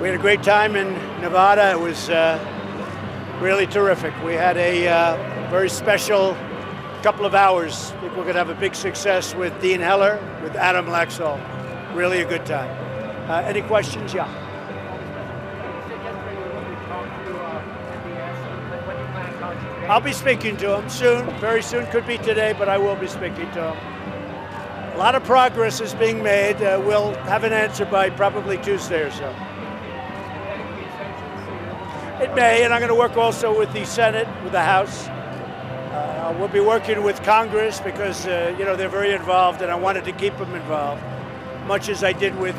We had a great time in Nevada. It was really terrific. We had a very special couple of hours. I think we're going to have a big success with Dean Heller, with Adam Laxalt. Really a good time. Any questions? Yeah. I'll be speaking to him soon, very soon. Could be today, but I will be speaking to him. A lot of progress is being made. We'll have an answer by probably Tuesday or so. It may, and I'm going to work also with the Senate, with the House. We'll be working with Congress because, they're very involved, and I wanted to keep them involved, much as I did with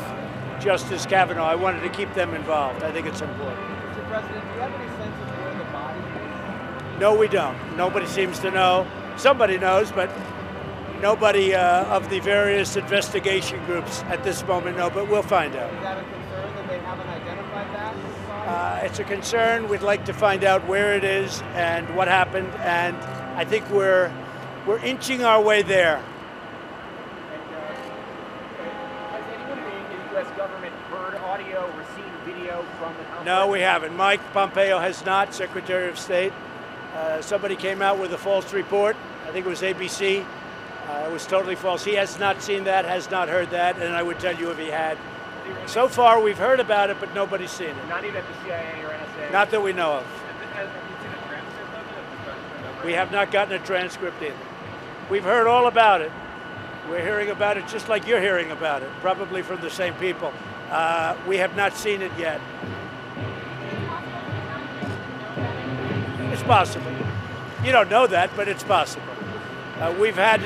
Justice Kavanaugh. I wanted to keep them involved. I think it's important. Mr. President, do you have any sense of where the body is? No, we don't. Nobody seems to know. Somebody knows, but nobody of the various investigation groups at this moment know, but we'll find out. Is that a concern that they haven't identified that? It's a concern. We'd like to find out where it is and what happened, and I think we're inching our way there. Has anyone in the U.S. government heard audio or seen video from the conference? No, we haven't. Mike Pompeo has not, Secretary of State. Somebody came out with a false report. I think it was ABC. It was totally false. He has not seen that, has not heard that, and I would tell you if he had. So far, we've heard about it, but nobody's seen it. Not even at the CIA or NSA? Not that we know of. Have you seen a transcript of it? We have not gotten a transcript either. We've heard all about it. We're hearing about it just like you're hearing about it, probably from the same people. We have not seen it yet. It's possible. You don't know that, but it's possible. We've had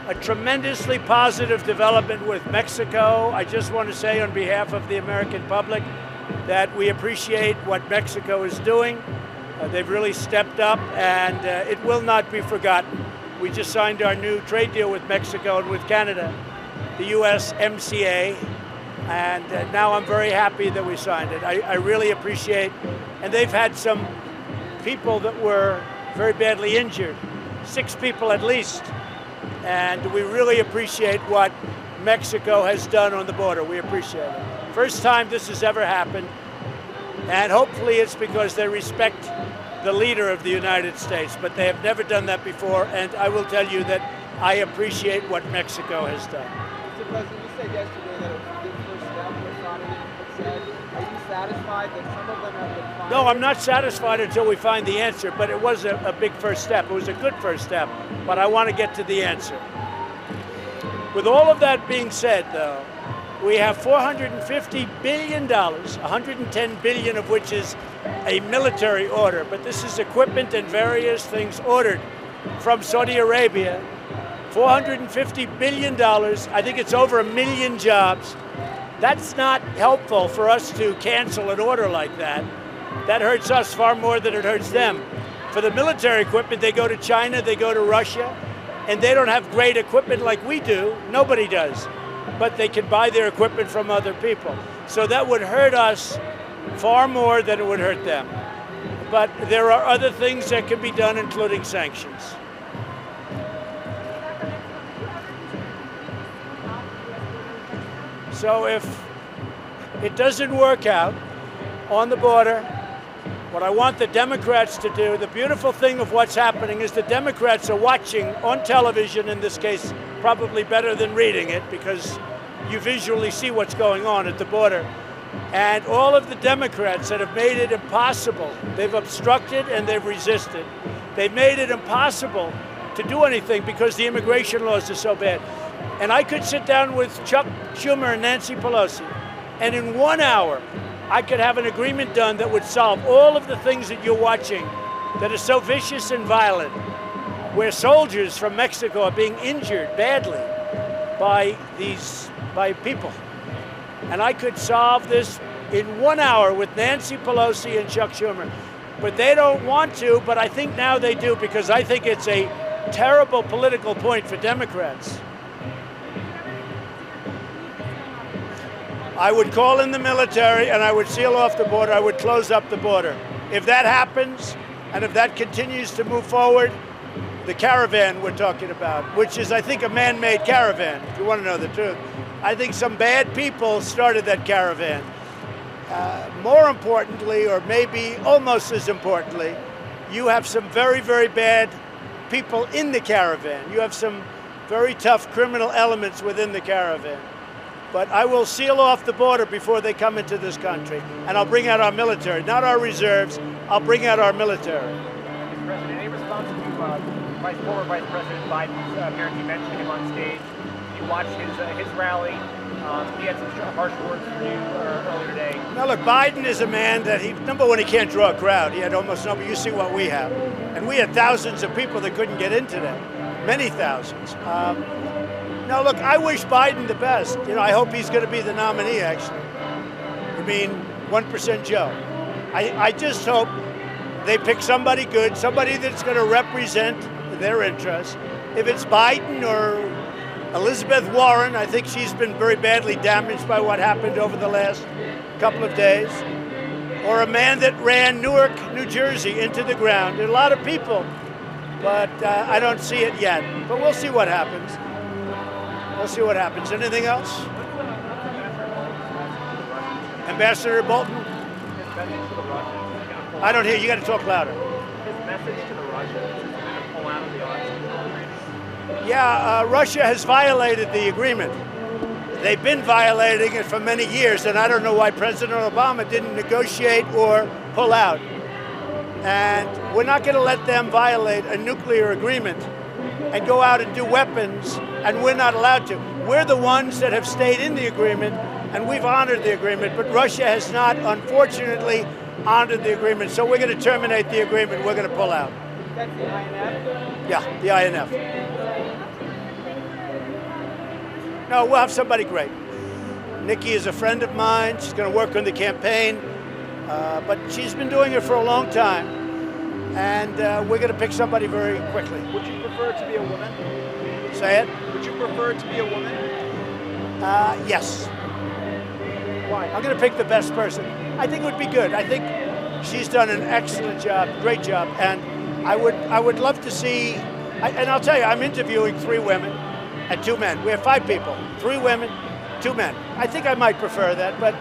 a tremendously positive development with Mexico. I just want to say on behalf of the American public that we appreciate what Mexico is doing. They've really stepped up, and it will not be forgotten. We just signed our new trade deal with Mexico and with Canada, the USMCA, and now I'm very happy that we signed it. I really appreciate, and they've had some people that were very badly injured, 6 people at least, and we really appreciate what Mexico has done on the border. We appreciate it. First time this has ever happened, and hopefully it's because they respect the leader of the United States, but they have never done that before, and I will tell you that I appreciate what Mexico has done. Mr. President, you said yesterday that it was a good first step, what Sonny had said. Are you satisfied that some of them have been fined? No, I'm not satisfied until we find the answer, but it was a big first step. It was a good first step, but I want to get to the answer. With all of that being said, though, we have $450 billion, $110 billion of which is a military order, but this is equipment and various things ordered from Saudi Arabia. $450 billion, I think it's over 1 million jobs. That's not helpful for us to cancel an order like that. That hurts us far more than it hurts them. For the military equipment, they go to China, they go to Russia, and they don't have great equipment like we do. Nobody does. But they can buy their equipment from other people. So that would hurt us far more than it would hurt them. But there are other things that can be done, including sanctions. So if it doesn't work out on the border, what I want the Democrats to do, the beautiful thing of what's happening is the Democrats are watching on television, in this case, probably better than reading it, because you visually see what's going on at the border. And all of the Democrats that have made it impossible, they've obstructed and they've resisted. They've made it impossible to do anything because the immigration laws are so bad. And I could sit down with Chuck Schumer and Nancy Pelosi, and in 1 hour, I could have an agreement done that would solve all of the things that you're watching that are so vicious and violent, where soldiers from Mexico are being injured badly by people. And I could solve this in 1 hour with Nancy Pelosi and Chuck Schumer. But they don't want to, but I think now they do, because I think it's a terrible political point for Democrats. I would call in the military and I would seal off the border. I would close up the border. If that happens, and if that continues to move forward, the caravan we're talking about, which is, I think, a man-made caravan, if you want to know the truth. I think some bad people started that caravan. more importantly, or maybe almost as importantly, you have some very, very bad people in the caravan. You have some very tough criminal elements within the caravan. But I will seal off the border before they come into this country. And I'll bring out our military, not our reserves. I'll bring out our military. Mr. President, any response to former Vice President Biden's apparently mentioning him on stage? You watched his rally. He had some harsh words for you earlier today. Now look, Biden is a man that number one, he can't draw a crowd. He had almost nobody. You see what we have. And we had thousands of people that couldn't get in today. Many thousands. Now look, I wish Biden the best. You know, I hope he's going to be the nominee, actually. I mean, 1% Joe. I just hope they pick somebody good, somebody that's going to represent their interests. If it's Biden or Elizabeth Warren, I think she's been very badly damaged by what happened over the last couple of days. Or a man that ran Newark, New Jersey into the ground. There are a lot of people, but I don't see it yet. But we'll see what happens. We'll see what happens. Anything else? Ambassador Bolton? I don't hear you. Got to talk louder. His message to the Russians is to kind of pull out of the agreement. Yeah, Russia has violated the agreement. They've been violating it for many years, and I don't know why President Obama didn't negotiate or pull out. And we're not going to let them violate a nuclear agreement and go out and do weapons, and we're not allowed to. We're the ones that have stayed in the agreement, and we've honored the agreement, but Russia has not, unfortunately, honored the agreement. So we're going to terminate the agreement. We're going to pull out. That's the INF? Yeah, the INF. No, we'll have somebody great. Nikki is a friend of mine. She's going to work on the campaign, but she's been doing it for a long time. And we're going to pick somebody very quickly. Would you prefer to be a woman? Say it? Would you prefer to be a woman? Yes. Why? I'm going to pick the best person. I think it would be good. I think she's done an excellent job, great job. And I would love to see, and I'll tell you, I'm interviewing 3 women and 2 men. We have 5 people, 3 women, 2 men. I think I might prefer that, but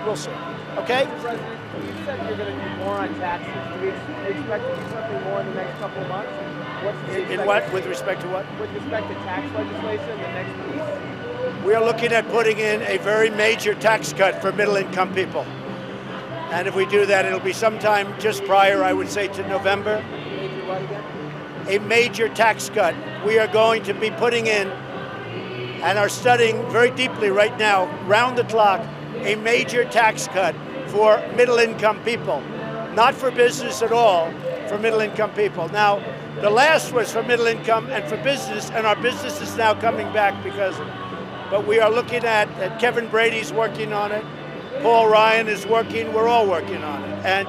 we'll see. Okay? Mr. President, you said you're going to do more on taxes. Do we expect to do something more in the next couple of months? In what? With respect to what? With respect to tax legislation, the next piece? We are looking at putting in a very major tax cut for middle-income people. And if we do that, it'll be sometime just prior, I would say, to November. Major what again? A major tax cut. We are going to be putting in, and are studying very deeply right now, round the clock, a major tax cut for middle-income people. Not for business at all, for middle-income people. Now, the last was for middle-income and for business, and our business is now coming back because of it. But we are looking at Kevin Brady's working on it, Paul Ryan is working, we're all working on it. And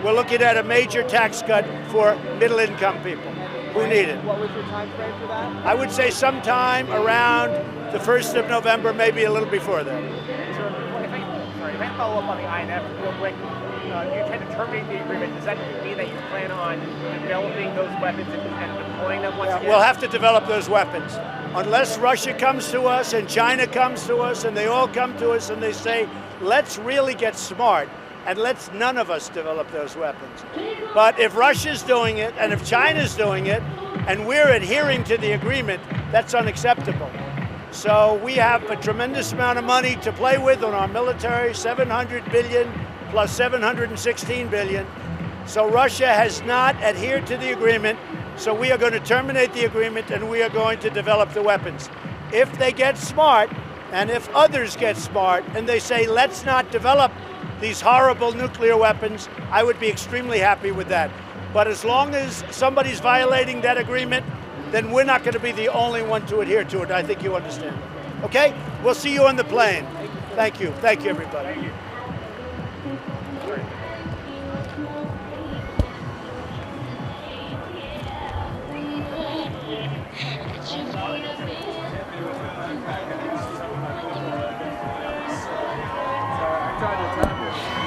we're looking at a major tax cut for middle-income people who need it. What was your time frame for that? I would say sometime around the 1st of November, maybe a little before that. If I follow up on the INF real quick, you intend to terminate the agreement. Does that mean that you plan on developing those weapons and deploying them once again? We'll have to develop those weapons. Unless Russia comes to us and China comes to us and they all come to us and they say, let's really get smart and let's none of us develop those weapons. But if Russia's doing it and if China's doing it and we're adhering to the agreement, that's unacceptable. So we have a tremendous amount of money to play with on our military, 700 billion plus 716 billion. So Russia has not adhered to the agreement. So we are going to terminate the agreement and we are going to develop the weapons. If they get smart and if others get smart and they say, let's not develop these horrible nuclear weapons, I would be extremely happy with that. But as long as somebody's violating that agreement, then we're not going to be the only one to adhere to it. I think you understand. Okay? We'll see you on the plane. Thank you. Thank you, everybody. Thank you. I'm trying to tell you.